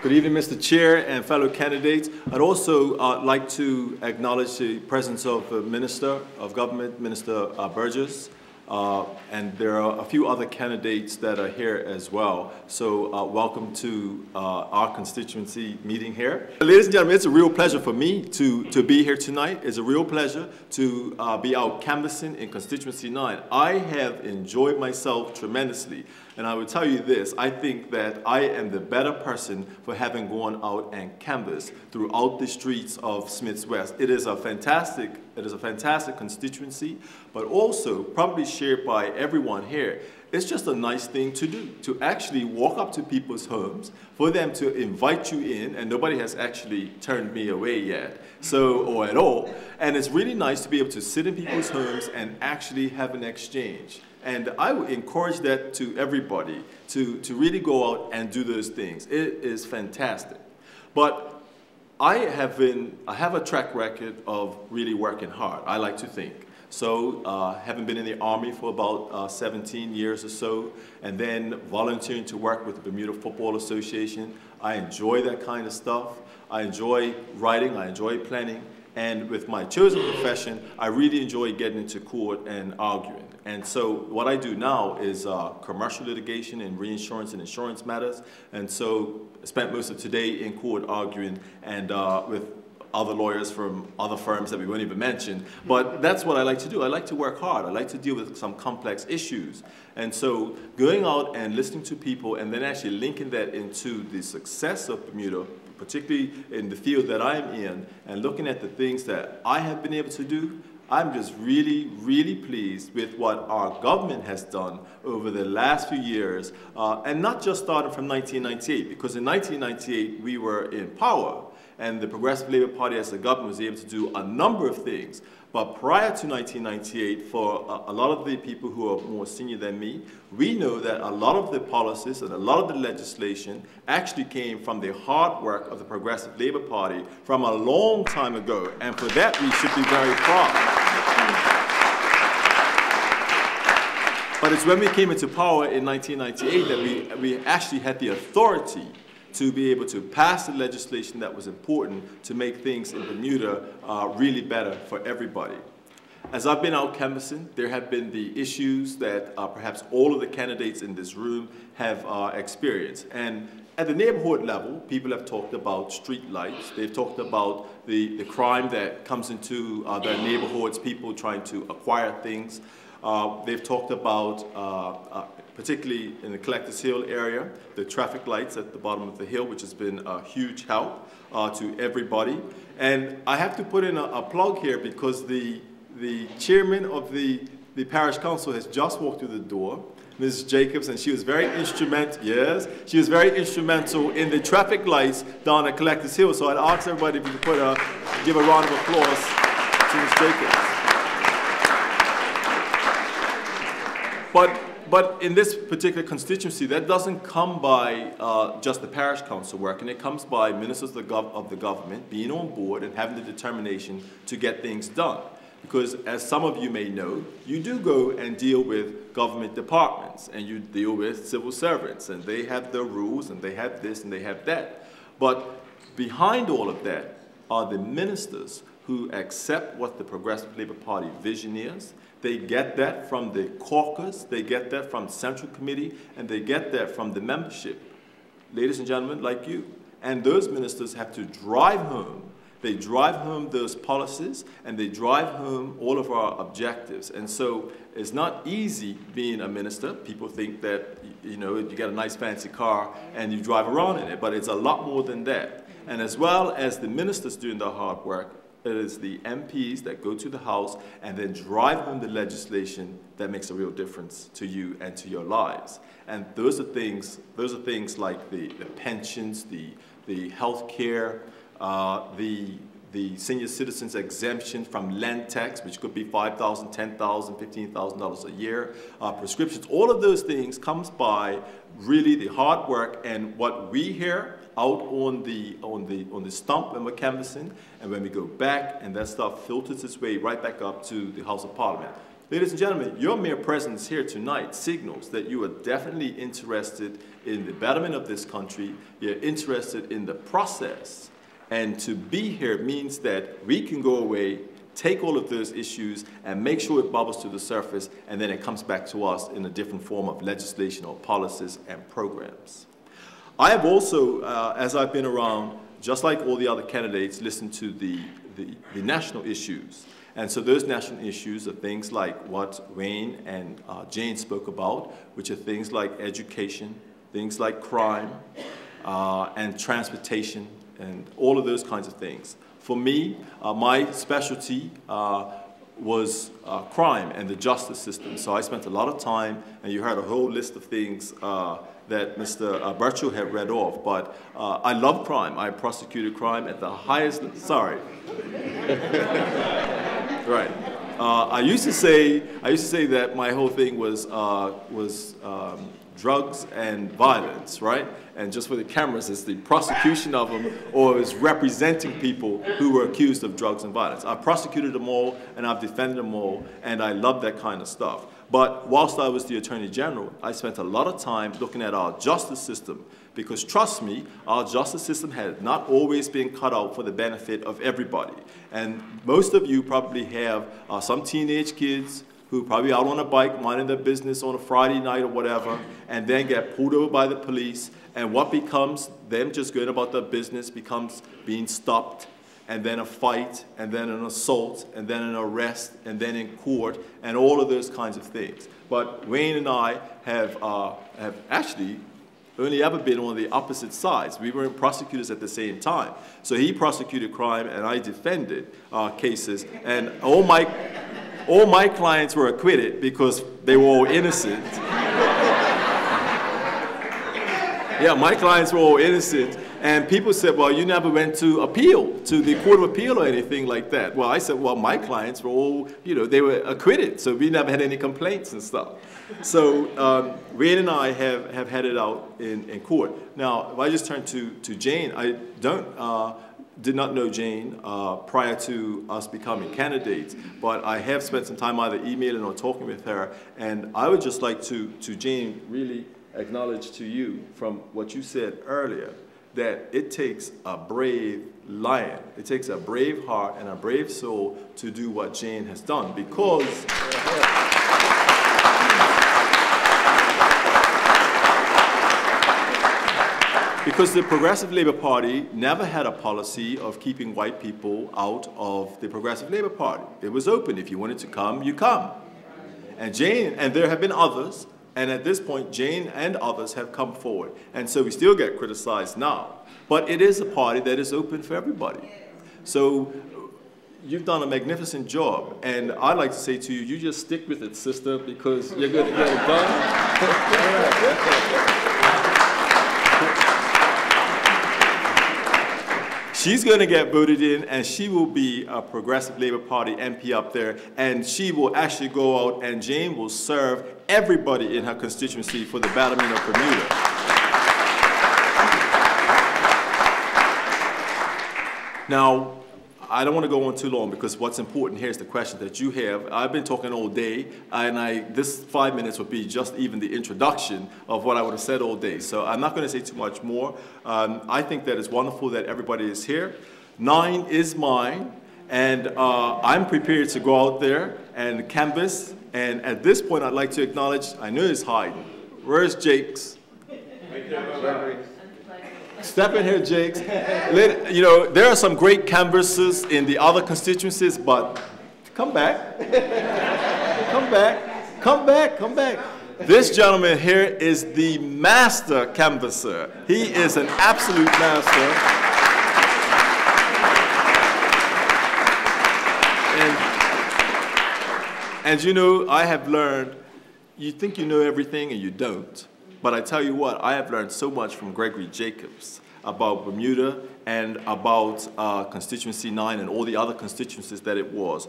Good evening, Mr. Chair and fellow candidates. I'd also like to acknowledge the presence of the Minister of Government, Minister Burgess, and there are a few other candidates that are here as well. So welcome to our constituency meeting here. Ladies and gentlemen, it's a real pleasure for me to be here tonight. It's a real pleasure to be out canvassing in Constituency 9. I have enjoyed myself tremendously. And I will tell you this, I think that I am the better person for having gone out and canvassed throughout the streets of Smiths West. It is a fantastic constituency, but also probably shared by everyone here. It's just a nice thing to do, to actually walk up to people's homes, for them to invite you in, and nobody has actually turned me away yet, or at all. And it's really nice to be able to sit in people's homes and actually have an exchange. And I would encourage that to everybody, to really go out and do those things. It is fantastic. But I have a track record of really working hard, I like to think. So having been in the Army for about 17 years or so, and then volunteering to work with the Bermuda Football Association, I enjoy that kind of stuff. I enjoy writing, I enjoy planning. And with my chosen profession, I really enjoy getting into court and arguing. And so what I do now is commercial litigation and reinsurance and insurance matters. And so I spent most of today in court arguing and with other lawyers from other firms that we won't even mention. But that's what I like to do. I like to work hard. I like to deal with some complex issues. And so going out and listening to people and then actually linking that into the success of Bermuda, particularly in the field that I'm in, and looking at the things that I have been able to do, I'm just really, really pleased with what our government has done over the last few years, and not just starting from 1998, because in 1998 we were in power, and the Progressive Labour Party as the government was able to do a number of things. But prior to 1998, for a lot of the people who are more senior than me, we know that a lot of the policies and a lot of the legislation actually came from the hard work of the Progressive Labour Party from a long time ago. And for that, we should be very proud. But it's when we came into power in 1998 that we actually had the authority to be able to pass the legislation that was important to make things in Bermuda really better for everybody. As I've been out canvassing, there have been the issues that perhaps all of the candidates in this room have experienced. And at the neighborhood level, people have talked about street lights. They've talked about the crime that comes into their neighborhoods, people trying to acquire things. They've talked about particularly in the Collectors Hill area, the traffic lights at the bottom of the hill, which has been a huge help to everybody. And I have to put in a plug here because the chairman of the parish council has just walked through the door, Mrs. Jacobs, and she was very instrumental, yes, she was very instrumental in the traffic lights down at Collectors Hill. So I'd ask everybody if you could give a round of applause to Ms. Jacobs. But in this particular constituency, that doesn't come by just the parish council work, and it comes by ministers of the government being on board and having the determination to get things done. Because as some of you may know, you do go and deal with government departments, and you deal with civil servants, and they have their rules, and they have this, and they have that. But behind all of that are the ministers who accept what the Progressive Labour Party vision is. They get that from the caucus, they get that from the Central Committee, and they get that from the membership, ladies and gentlemen, like you. And those ministers have to drive home. They drive home those policies, and they drive home all of our objectives. And so it's not easy being a minister. People think that, you know, you get a nice fancy car and you drive around in it, but it's a lot more than that. And as well as the ministers doing the hard work, it is the MPs that go to the House and then drive home the legislation that makes a real difference to you and to your lives. And those are things like the pensions, the health care, the senior citizens exemption from land tax, which could be $5,000, $10,000, $15,000 a year, prescriptions. All of those things comes by really the hard work and what we hear out on the stump when we're canvassing, and when we go back and that stuff filters its way right back up to the House of Parliament. Ladies and gentlemen, your mere presence here tonight signals that you are definitely interested in the betterment of this country. You're interested in the process. And to be here means that we can go away, take all of those issues, and make sure it bubbles to the surface, and then it comes back to us in a different form of legislation or policies and programs. I have also, as I've been around, just like all the other candidates, listened to the national issues. And so those national issues are things like what Wayne and Jane spoke about, which are things like education, things like crime, and transportation, and all of those kinds of things. For me, my specialty was crime and the justice system. So I spent a lot of time, and you heard a whole list of things that Mr. Burchell had read off, but I love crime. I prosecuted crime at the highest, sorry. Right. I used to say that my whole thing was drugs and violence, right? And just for the cameras, it's the prosecution of them, or it's representing people who were accused of drugs and violence. I've prosecuted them all, and I've defended them all, and I love that kind of stuff. But whilst I was the Attorney General, I spent a lot of time looking at our justice system, because trust me, our justice system has not always been cut out for the benefit of everybody. And most of you probably have some teenage kids who are probably out on a bike minding their business on a Friday night or whatever, and then get pulled over by the police, and what becomes them just going about their business becomes being stopped, and then a fight, and then an assault, and then an arrest, and then in court, and all of those kinds of things. But Wayne and I have actually only ever been on the opposite sides. We weren't prosecutors at the same time. So he prosecuted crime, and I defended cases, and all my clients were acquitted because they were all innocent. Yeah, my clients were all innocent. And people said, well, you never went to appeal, to the Court of Appeal or anything like that. Well, I said, well, my clients were all, they were acquitted, so we never had any complaints and stuff. So Wayne and I have had it out in court. Now, if I just turn to Jane, I did not know Jane prior to us becoming candidates, but I have spent some time either emailing or talking with her, and I would just like to Jane, really acknowledge to you from what you said earlier, that it takes a brave lion, it takes a brave heart and a brave soul to do what Jane has done, because the Progressive Labour Party never had a policy of keeping white people out of the Progressive Labour Party. It was open. If you wanted to come, you come. And Jane, and there have been others, and at this point, Jane and others have come forward. And so we still get criticized now. But it is a party that is open for everybody. So you've done a magnificent job. And I'd like to say to you, you just stick with it, sister, because you're going to get it done. She's going to get voted in, and she will be a Progressive Labour Party MP up there, and she will actually go out, and Jane will serve everybody in her constituency for the betterment of Bermuda. Now, I don't want to go on too long, because what's important here is the question that you have. I've been talking all day, and this 5 minutes would be just even the introduction of what I would have said all day. So I'm not going to say too much more. I think that it's wonderful that everybody is here. 9 is mine, and I'm prepared to go out there and canvass. And at this point, I'd like to acknowledge, I know he's hiding. Where's Jakes? Step in here, Jakes. There are some great canvassers in the other constituencies, but come back. Come back. Come back. Come back. This gentleman here is the master canvasser. He is an absolute master. And I have learned, you think you know everything and you don't. But I tell you what, I have learned so much from Gregory Jacobs about Bermuda and about Constituency 9 and all the other constituencies that it was.